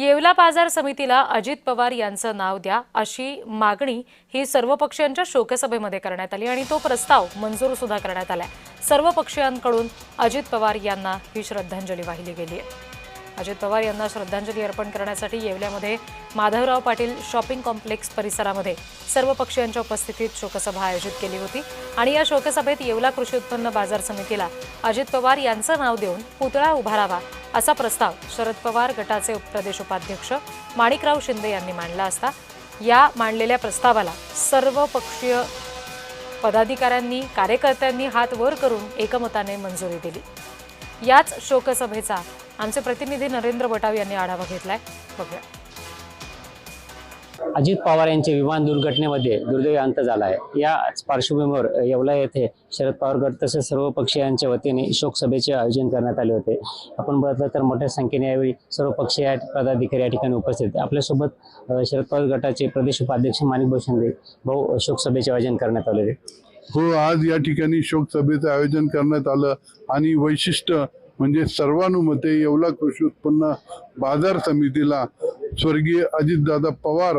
येवला बाजार समितीला अजित पवार यांचं नाव द्या अशी मागणी ही सर्व पक्षांच्या शोकसभेमध्ये करण्यात आली आणि तो प्रस्ताव मंजूर सुद्धा करण्यात आलाय। सर्व पक्षांकडून अजित पवार यांना ही श्रद्धांजली वाहिली गेली आहे। अजित पवार यांना श्रद्धांजली अर्पण करण्यासाठी येवल्यामध्ये माधवराव पाटील शॉपिंग कॉम्प्लेक्स परिसरामध्ये सर्व पक्षांच्या उपस्थितीत शोकसभा आयोजित केली होती आणि या शोकसभेत येवला कृषी उत्पन्न बाजार समितीला अजित पवार यांचं नाव देऊन पुतळा उभारावा असा प्रस्ताव शरद पवार गटाचे प्रदेश उपाध्यक्ष माणिकराव शिंदे यांनी मांडला असता या मांडलेल्या प्रस्तावाला सर्व पक्षीय पदाधिकाऱ्यांनी कार्यकर्त्यांनी हात वर करून एकमताने मंजुरी दिली। याच शोकसभेचा आमचे प्रतिनिधी नरेंद्र बटाव यांनी आढावा घेतलाय, बघूया। अजित पवार यांच्या विमान दुर्घटनेमध्ये दुर्दैवी अंत झाला आहे। या पार्श्वभूमीवर येवला येथे शरद पवार गट तसेच सर्व पक्षीयांच्या वतीने शोकसभेचे आयोजन करण्यात आले होते। आपण बघितलं तर मोठ्या संख्येने यावेळी सर्व पक्षीय पदाधिकारी या ठिकाणी उपस्थित। आपल्यासोबत शरद पवार गटाचे प्रदेश उपाध्यक्ष माणिकराव शिंदे भाऊ शोकसभेचे आयोजन करण्यात आले। हो, आज या ठिकाणी शोकसभेचं आयोजन करण्यात आलं आणि वैशिष्ट्य म्हणजे सर्वानुमते येवला कृषी उत्पन्न बाजार समितीला स्वर्गीय अजितदादा पवार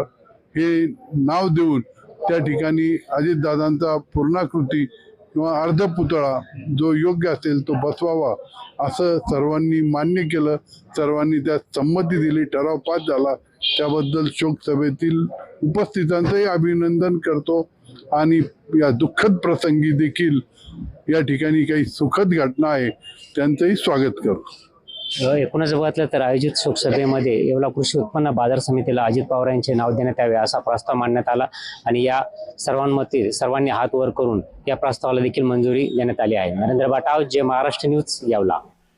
हे नाव देऊन त्या ठिकाणी अजितदादांचा पूर्णाकृती किंवा अर्धपुतळा जो योग्य असेल तो बसवावा असं सर्वांनी मान्य केलं। सर्वांनी त्यात संमती दिली, ठराव पास झाला। त्याबद्दल शोकसभेतील उपस्थितांचंही अभिनंदन करतो आणि या दुःखद प्रसंगी देखील या ठिकाणी काही सुखद घटना आहे त्यांचंही स्वागत करतो। एकूणच बघितलं तर आयोजित शोकसभेमध्ये येवला कृषी उत्पन्न बाजार समितीला अजित पवार यांचे नाव देण्यात यावे असा प्रस्ताव मांडण्यात आला आणि या सर्वांनी हात वर करून या प्रस्तावाला देखील मंजुरी देण्यात आली आहे। नरेंद्र बटाव, जे महाराष्ट्र न्यूज, येवला।